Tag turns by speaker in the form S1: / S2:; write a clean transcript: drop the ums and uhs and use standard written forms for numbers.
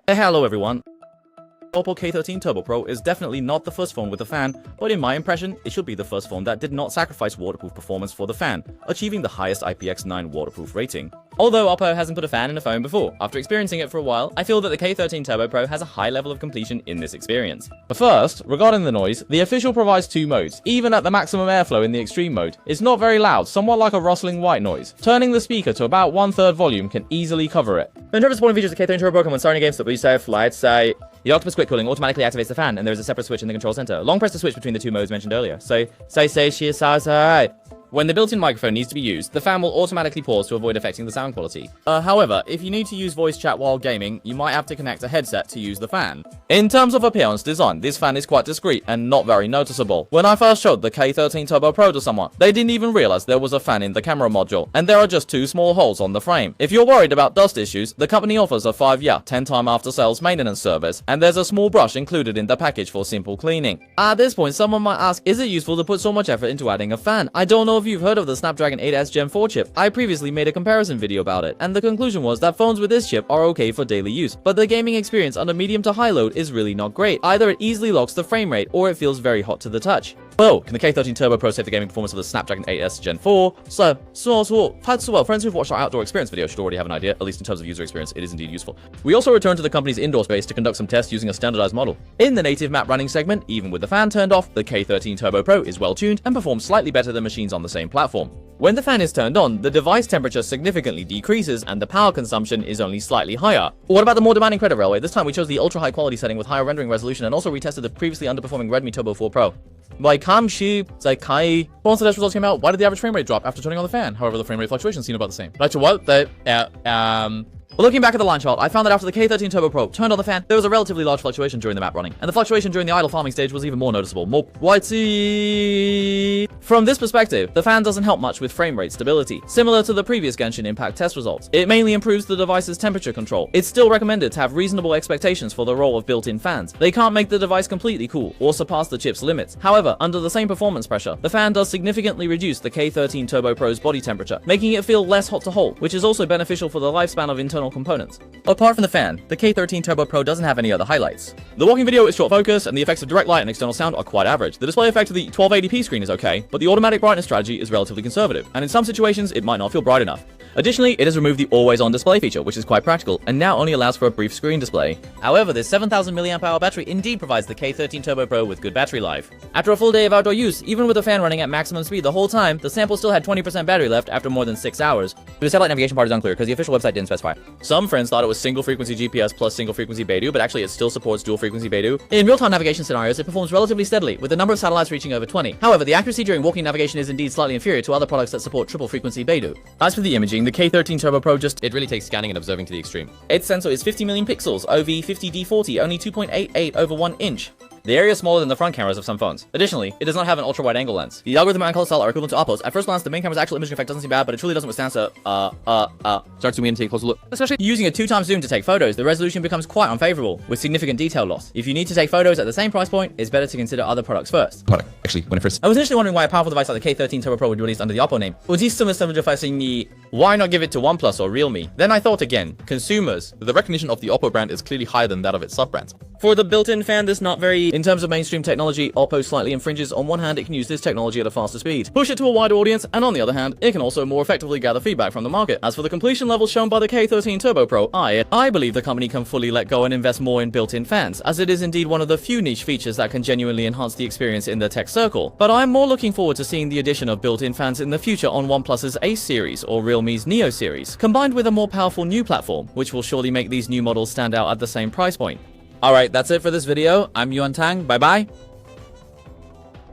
S1: Hello everyone. OPPO K13 Turbo Pro is definitely not the first phone with a fan, but in my impression, it should be the first phone that did not sacrifice waterproof performance for the fan, achieving the highest IPX9 waterproof rating. Although OPPO hasn't put a fan in a phone before, after experiencing it for a while, I feel that the K13 Turbo Pro has a high level of completion in this experience. But first, regarding the noise, the official provides two modes. Even at the maximum airflow in the extreme mode, it's not very loud, somewhat like a rustling white noise. Turning the speaker to about 1/3 volume can easily cover it. In terms of supporting features, the K13 Turbo Pro can when starting games that we say let's say the Octopus Quick Cooling automatically activates the fan, and there is a separate switch in the control center. Long press to switch between the two modes mentioned earlier. When the built-in microphone needs to be used, the fan will automatically pause to avoid affecting the sound quality. However, if you need to use voice chat while gaming, you might have to connect a headset to use the fan. In terms of appearance design, this fan is quite discreet and not very noticeable. When I first showed the K13 Turbo Pro to someone, they didn't even realize there was a fan in the camera module, and there are just two small holes on the frame. If you're worried about dust issues, the company offers a 5-year, 10-time after-sales maintenance service, and there's a small brush included in the package for simple cleaning. At this point, someone might ask, is it useful to put so much effort into adding a fan? I don't know if you've heard of the Snapdragon 8S Gen 4 chip. I previously made a comparison video about it, and the conclusion was that phones with this chip are okay for daily use, but the gaming experience under medium to high load is really not great. Either it easily locks the frame rate, or it feels very hot to the touch. Well, can the K13 Turbo Pro save the gaming performance of the Snapdragon 8S Gen 4? Friends who've watched our outdoor experience video should already have an idea, at least in terms of user experience, it is indeed useful. We also returned to the company's indoor space to conduct some tests using a standardized model. In the native map running segment, even with the fan turned off, the K13 Turbo Pro is well tuned and performs slightly better than machines on the same platform. When the fan is turned on, the device temperature significantly decreases and the power consumption is only slightly higher. What about the more demanding credit railway? This time we chose the ultra high quality setting with higher rendering resolution and also retested the previously underperforming Redmi Turbo 4 Pro. Once the test results came out, why did the average frame rate drop after turning on the fan? However, the frame rate fluctuations seem about the same. Well, looking back at the line chart, I found that after the K13 Turbo Pro turned on the fan, there was a relatively large fluctuation during the map running, and the fluctuation during the idle farming stage was even more noticeable. From this perspective, the fan doesn't help much with frame rate stability. Similar to the previous Genshin Impact test results, it mainly improves the device's temperature control. It's still recommended to have reasonable expectations for the role of built-in fans. They can't make the device completely cool or surpass the chip's limits. However, under the same performance pressure, the fan does significantly reduce the K13 Turbo Pro's body temperature, making it feel less hot to hold, which is also beneficial for the lifespan of internal components. Apart from the fan, the K13 Turbo Pro doesn't have any other highlights. The walking video is short focus, and the effects of direct light and external sound are quite average. The display effect of the 1280p screen is okay, but the automatic brightness strategy is relatively conservative, and in some situations it might not feel bright enough. Additionally, it has removed the always-on display feature, which is quite practical, and now only allows for a brief screen display. However, this 7000 mAh battery indeed provides the K13 Turbo Pro with good battery life. After a full day of outdoor use, even with the fan running at maximum speed the whole time, the sample still had 20% battery left after more than 6 hours. The satellite navigation part is unclear because the official website didn't specify. Some friends thought it was single-frequency GPS plus single-frequency Beidou, but actually it still supports dual-frequency Beidou. In real-time navigation scenarios, it performs relatively steadily, with the number of satellites reaching over 20. However, the accuracy during walking navigation is indeed slightly inferior to other products that support triple-frequency Beidou. As for the imaging, the K13 Turbo Pro it really takes scanning and observing to the extreme. Its sensor is 50 million pixels, OV50D40, only 2.88 over 1 inch. The area is smaller than the front cameras of some phones. Additionally, it does not have an ultra-wide angle lens. The algorithm and color style are equivalent to OPPO's. At first glance, the main camera's actual imaging effect doesn't seem bad, but it truly doesn't withstand Start zooming in and take a closer look. Especially using a 2x zoom to take photos, the resolution becomes quite unfavorable, with significant detail loss. If you need to take photos at the same price point, it's better to consider other products first.
S2: Actually, when I was
S1: initially wondering why a powerful device like the K13 Turbo Pro would be released under the OPPO name. Why not give it to OnePlus or Realme? Then I thought again, consumers.
S2: The recognition of the OPPO brand is clearly higher than that of its sub-brands.
S1: For the built-in fan, this not very... In terms of mainstream technology, OPPO slightly infringes. On one hand, it can use this technology at a faster speed, push it to a wider audience, and on the other hand, it can also more effectively gather feedback from the market. As for the completion levels shown by the K13 Turbo Pro, I believe the company can fully let go and invest more in built-in fans, as it is indeed one of the few niche features that can genuinely enhance the experience in the tech circle. But I'm more looking forward to seeing the addition of built-in fans in the future on OnePlus's Ace series or Realme's Neo series, combined with a more powerful new platform, which will surely make these new models stand out at the same price point. Alright, that's it for this video. I'm Yuan Tang. Bye bye.